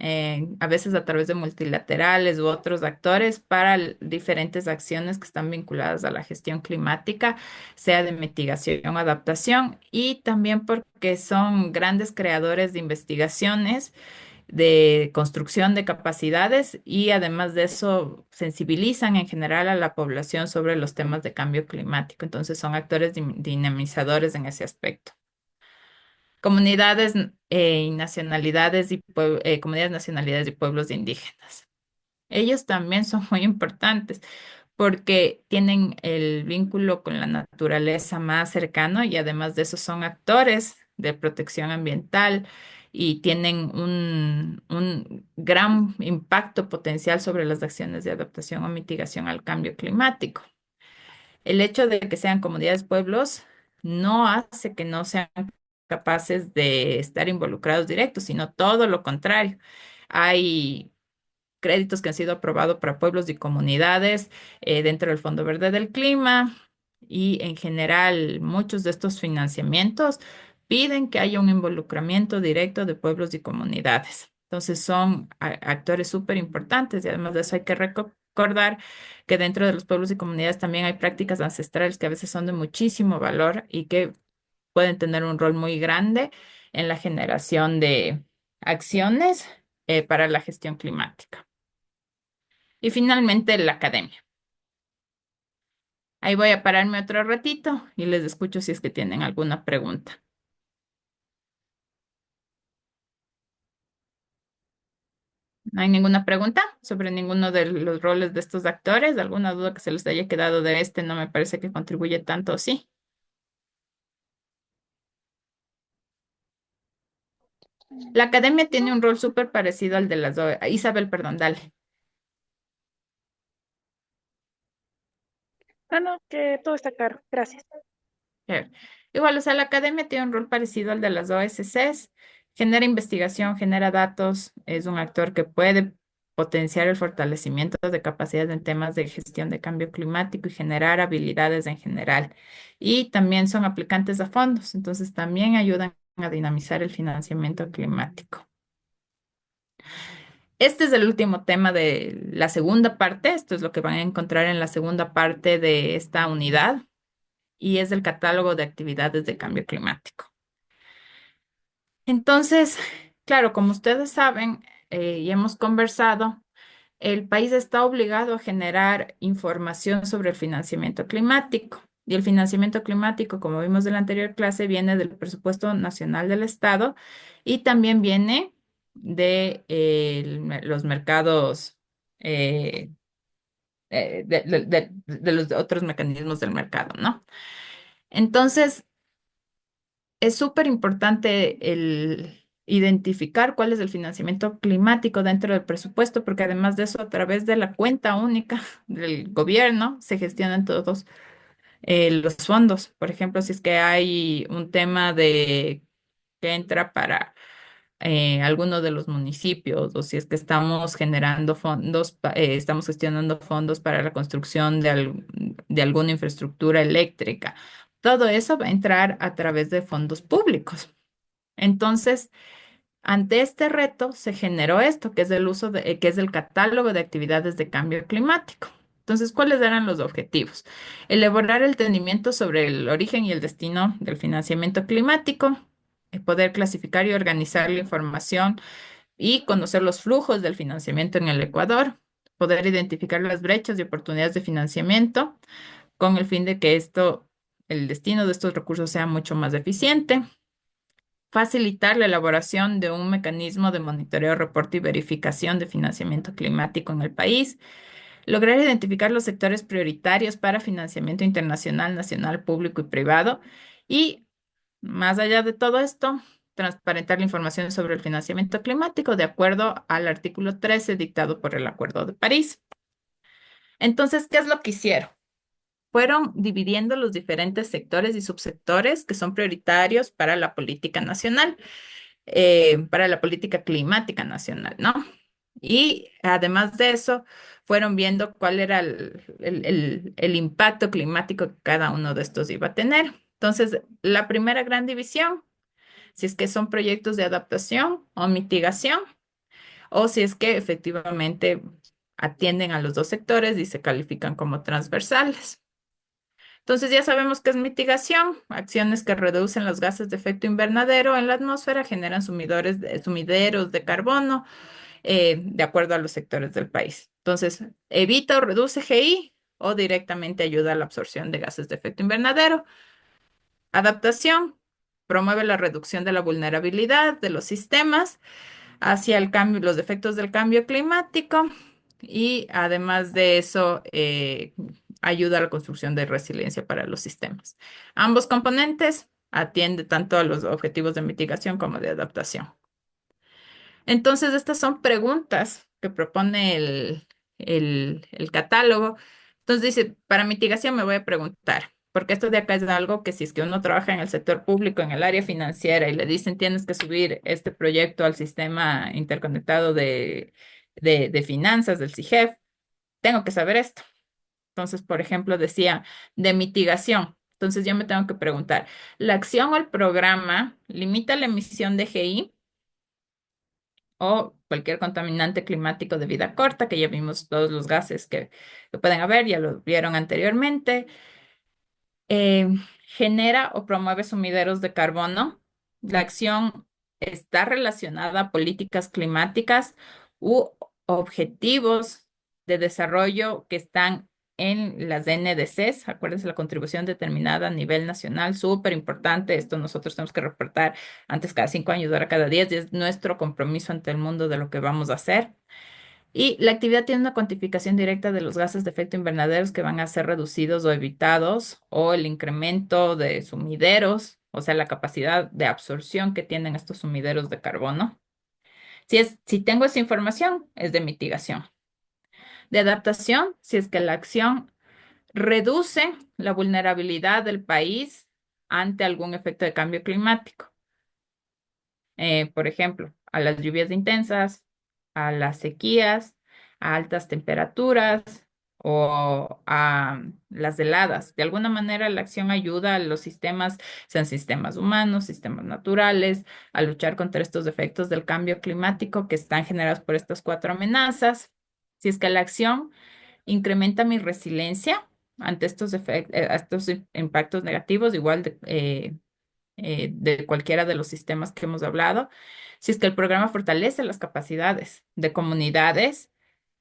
a veces a través de multilaterales u otros actores para diferentes acciones que están vinculadas a la gestión climática, sea de mitigación o adaptación, y también porque son grandes creadores de investigaciones, de construcción de capacidades y además de eso sensibilizan en general a la población sobre los temas de cambio climático. Entonces son actores dinamizadores en ese aspecto. Comunidades y nacionalidades y comunidades, nacionalidades y pueblos indígenas. Ellos también son muy importantes porque tienen el vínculo con la naturaleza más cercano y además de eso son actores de protección ambiental y tienen un gran impacto potencial sobre las acciones de adaptación o mitigación al cambio climático. El hecho de que sean comunidades pueblos no hace que no sean capaces de estar involucrados directos, sino todo lo contrario. Hay créditos que han sido aprobados para pueblos y comunidades dentro del Fondo Verde del Clima, y en general muchos de estos financiamientos piden que haya un involucramiento directo de pueblos y comunidades. Entonces son actores súper importantes y además de eso hay que recordar que dentro de los pueblos y comunidades también hay prácticas ancestrales que a veces son de muchísimo valor y que pueden tener un rol muy grande en la generación de acciones para la gestión climática. Y finalmente, la academia. Ahí voy a pararme otro ratito y les escucho si es que tienen alguna pregunta. ¿No hay ninguna pregunta sobre ninguno de los roles de estos actores? ¿Alguna duda que se les haya quedado de este? No me parece que contribuye tanto, ¿sí? La academia tiene un rol súper parecido al de las Isabel, perdón, dale. Ah, no, que todo está caro. Gracias. Chévere. Igual, o sea, la academia tiene un rol parecido al de las OSCs, genera investigación, genera datos, es un actor que puede potenciar el fortalecimiento de capacidades en temas de gestión de cambio climático y generar habilidades en general. Y también son aplicantes a fondos, entonces también ayudan a dinamizar el financiamiento climático. Este es el último tema de la segunda parte, esto es lo que van a encontrar en la segunda parte de esta unidad y es el catálogo de actividades de cambio climático. Entonces, claro, como ustedes saben y hemos conversado, el país está obligado a generar información sobre el financiamiento climático. Y el financiamiento climático, como vimos en la anterior clase, viene del presupuesto nacional del Estado y también viene de los mercados, eh, de los otros mecanismos del mercado, ¿no? Entonces, es súper importante identificar cuál es el financiamiento climático dentro del presupuesto, porque además de eso, a través de la cuenta única del gobierno, se gestionan todos los fondos. Por ejemplo, si es que hay un tema de que entra para alguno de los municipios, o si es que estamos generando fondos, estamos gestionando fondos para la construcción de alguna infraestructura eléctrica. Todo eso va a entrar a través de fondos públicos. Entonces, ante este reto se generó esto, que es el uso que es el catálogo de actividades de cambio climático. Entonces, ¿cuáles eran los objetivos? Elaborar el entendimiento sobre el origen y el destino del financiamiento climático, poder clasificar y organizar la información y conocer los flujos del financiamiento en el Ecuador, poder identificar las brechas y oportunidades de financiamiento con el fin de que el destino de estos recursos sea mucho más eficiente, facilitar la elaboración de un mecanismo de monitoreo, reporte y verificación de financiamiento climático en el país, lograr identificar los sectores prioritarios para financiamiento internacional, nacional, público y privado y, más allá de todo esto, transparentar la información sobre el financiamiento climático de acuerdo al artículo 13 dictado por el Acuerdo de París. Entonces, ¿qué es lo que hicieron? Fueron dividiendo los diferentes sectores y subsectores que son prioritarios para la política nacional, para la política climática nacional, ¿no? Y además de eso, fueron viendo cuál era el impacto climático que cada uno de estos iba a tener. Entonces, la primera gran división, si es que son proyectos de adaptación o mitigación, o si es que efectivamente atienden a los dos sectores y se califican como transversales. Entonces ya sabemos que es mitigación, acciones que reducen los gases de efecto invernadero en la atmósfera, generan sumideros de carbono de acuerdo a los sectores del país. Entonces, evita o reduce GI o directamente ayuda a la absorción de gases de efecto invernadero. Adaptación, promueve la reducción de la vulnerabilidad de los sistemas hacia el cambio, los efectos del cambio climático y además de eso ayuda a la construcción de resiliencia para los sistemas. Ambos componentes atienden tanto a los objetivos de mitigación como de adaptación. Entonces, estas son preguntas que propone el catálogo. Entonces dice, para mitigación me voy a preguntar, porque esto de acá es algo que si es que uno trabaja en el sector público, en el área financiera, y le dicen tienes que subir este proyecto al sistema interconectado de finanzas del CIGEF, tengo que saber esto. Entonces, por ejemplo, decía de mitigación. Entonces yo me tengo que preguntar, ¿la acción o el programa limita la emisión de GI o cualquier contaminante climático de vida corta, que ya vimos todos los gases que pueden haber, ya lo vieron anteriormente? eh, Genera o promueve sumideros de carbono. La acción está relacionada a políticas climáticas u objetivos de desarrollo que están en las NDCs. Acuérdense, la contribución determinada a nivel nacional, súper importante. Esto nosotros tenemos que reportar antes cada 5 años, ahora cada 10, y es nuestro compromiso ante el mundo de lo que vamos a hacer. Y la actividad tiene una cuantificación directa de los gases de efecto invernadero que van a ser reducidos o evitados, o el incremento de sumideros, o sea, la capacidad de absorción que tienen estos sumideros de carbono. Si tengo esa información, es de mitigación. De adaptación, si es que la acción reduce la vulnerabilidad del país ante algún efecto de cambio climático. Por ejemplo, a las lluvias intensas, a las sequías, a altas temperaturas o a las heladas. De alguna manera, la acción ayuda a los sistemas, sean sistemas humanos, sistemas naturales, a luchar contra estos efectos del cambio climático que están generados por estas cuatro amenazas. Si es que la acción incrementa mi resiliencia ante estos impactos negativos, igual de cualquiera de los sistemas que hemos hablado. Si es que el programa fortalece las capacidades de comunidades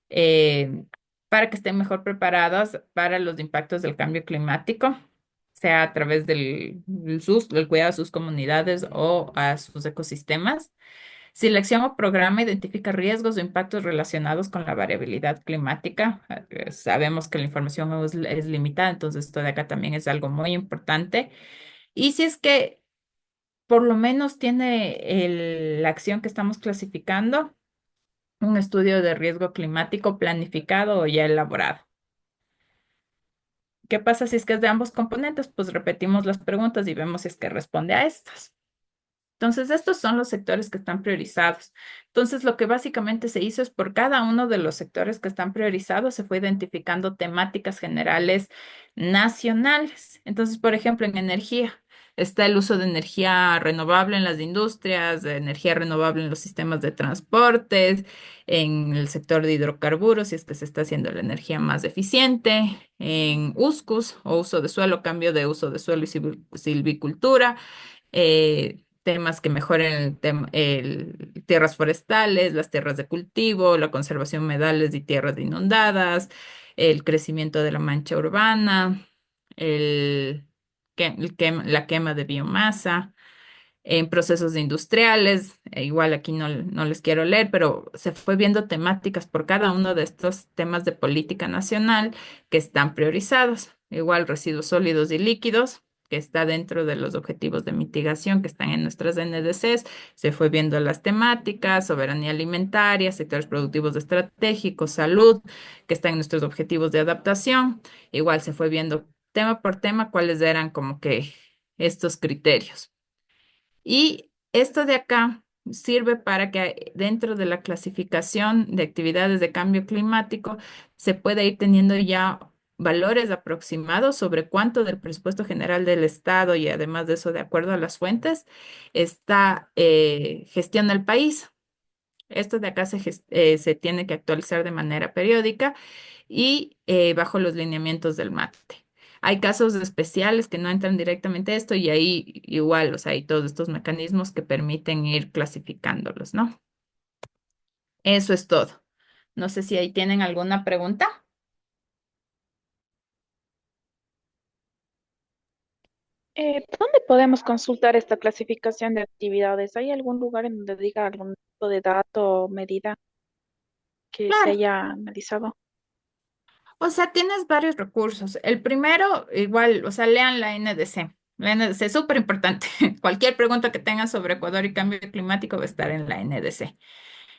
eh, para que estén mejor preparadas para los impactos del cambio climático, sea a través del cuidado de sus comunidades o a sus ecosistemas. Si la acción o programa identifica riesgos o impactos relacionados con la variabilidad climática, sabemos que la información es limitada, entonces esto de acá también es algo muy importante. Y si es que por lo menos tiene la acción que estamos clasificando un estudio de riesgo climático planificado o ya elaborado. ¿Qué pasa si es que es de ambos componentes? Pues repetimos las preguntas y vemos si es que responde a estas. Entonces, estos son los sectores que están priorizados. Entonces, lo que básicamente se hizo es por cada uno de los sectores que están priorizados, se fue identificando temáticas generales nacionales. Entonces, por ejemplo, en energía está el uso de energía renovable en las industrias, de energía renovable en los sistemas de transportes, en el sector de hidrocarburos, si es que se está haciendo la energía más eficiente, en USCUS o uso de suelo, cambio de uso de suelo y silvicultura, temas que mejoren tierras forestales, las tierras de cultivo, la conservación de humedales y tierras inundadas, el crecimiento de la mancha urbana, el, la quema de biomasa. En procesos industriales, igual aquí no les quiero leer, pero se fue viendo temáticas por cada uno de estos temas de política nacional que están priorizados. Igual residuos sólidos y líquidos, que está dentro de los objetivos de mitigación que están en nuestras NDCs. Se fue viendo las temáticas, soberanía alimentaria, sectores productivos estratégicos, salud, que están en nuestros objetivos de adaptación. Igual se fue viendo tema por tema cuáles eran como que estos criterios. Y esto de acá sirve para que dentro de la clasificación de actividades de cambio climático se pueda ir teniendo ya valores aproximados sobre cuánto del presupuesto general del Estado y además de eso, de acuerdo a las fuentes, está gestiona el país. Esto de acá se tiene que actualizar de manera periódica y bajo los lineamientos del MACTE. Hay casos especiales que no entran directamente a esto y ahí igual, o sea, hay todos estos mecanismos que permiten ir clasificándolos, ¿no? Eso es todo. No sé si ahí tienen alguna pregunta. ¿Dónde podemos consultar esta clasificación de actividades? ¿Hay algún lugar en donde diga algún tipo de dato o medida que se Claro, haya analizado? o sea, tienes varios recursos. El primero, igual, o sea, lean la NDC. La NDC es súper importante. Cualquier pregunta que tengan sobre Ecuador y cambio climático va a estar en la NDC.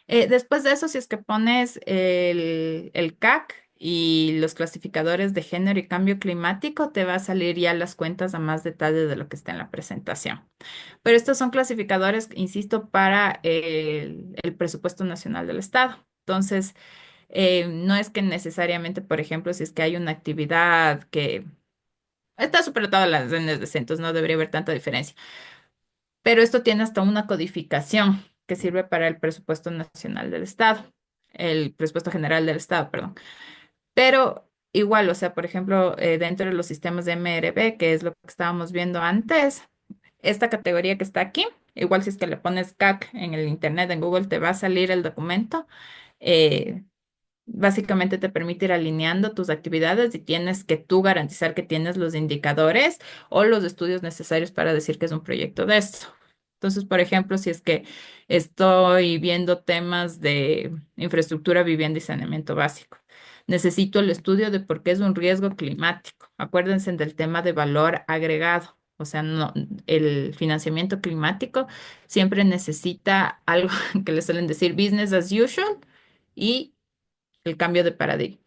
Después de eso, si es que pones el CAC y los clasificadores de género y cambio climático, te va a salir ya las cuentas a más detalle de lo que está en la presentación. Pero estos son clasificadores, insisto, para el presupuesto nacional del Estado. Entonces, no es que necesariamente, por ejemplo, si es que hay una actividad que está superatada a las NDC, entonces no debería haber tanta diferencia. Pero esto tiene hasta una codificación que sirve para el presupuesto nacional del Estado, el presupuesto general del Estado, perdón. Pero igual, o sea, por ejemplo, dentro de los sistemas de MRB, que es lo que estábamos viendo antes, esta categoría que está aquí, igual si es que le pones CAC en el internet, en Google, te va a salir el documento. eh, Básicamente te permite ir alineando tus actividades y tienes que tú garantizar que tienes los indicadores o los estudios necesarios para decir que es un proyecto de esto. Entonces, por ejemplo, si es que estoy viendo temas de infraestructura, vivienda y saneamiento básico, necesito el estudio de por qué es un riesgo climático. Acuérdense del tema de valor agregado. O sea, no, el financiamiento climático siempre necesita algo que le suelen decir business as usual y el cambio de paradigma.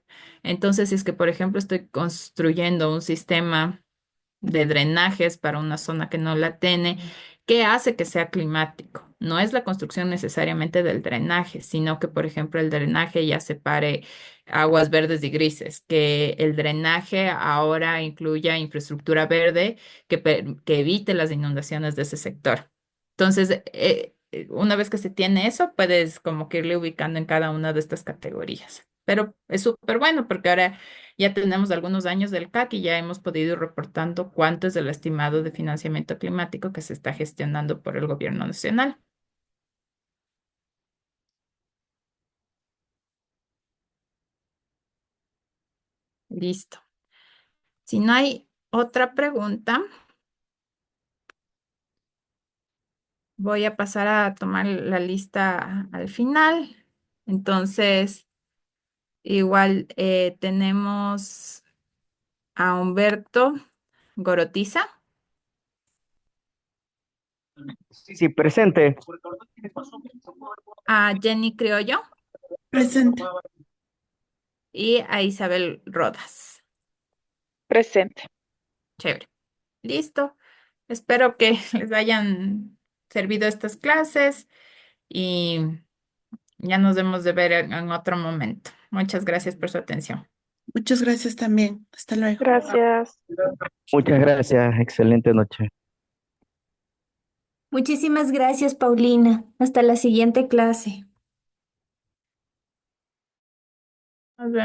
Entonces, si es que, por ejemplo, estoy construyendo un sistema de drenajes para una zona que no la tiene, ¿qué hace que sea climático? No es la construcción necesariamente del drenaje, sino que, por ejemplo, el drenaje ya separe aguas verdes y grises, que el drenaje ahora incluya infraestructura verde que evite las inundaciones de ese sector. Entonces, una vez que se tiene eso, puedes como que irle ubicando en cada una de estas categorías. Pero es súper bueno porque ahora ya tenemos algunos años del CAC y ya hemos podido ir reportando cuánto es el estimado de financiamiento climático que se está gestionando por el gobierno nacional. Listo. Si no hay otra pregunta, voy a pasar a tomar la lista al final. Entonces, igual tenemos a Humberto Gorotiza. Sí, sí, presente. A Jenny Criollo Presente. y a Isabel Rodas. Presente. Chévere. Listo. Espero que les hayan servido estas clases y ya nos vemos de ver en otro momento. Muchas gracias por su atención. Muchas gracias también. Hasta luego. Gracias. Muchas gracias. Excelente noche. Muchísimas gracias, Paulina. Hasta la siguiente clase. Nos vemos.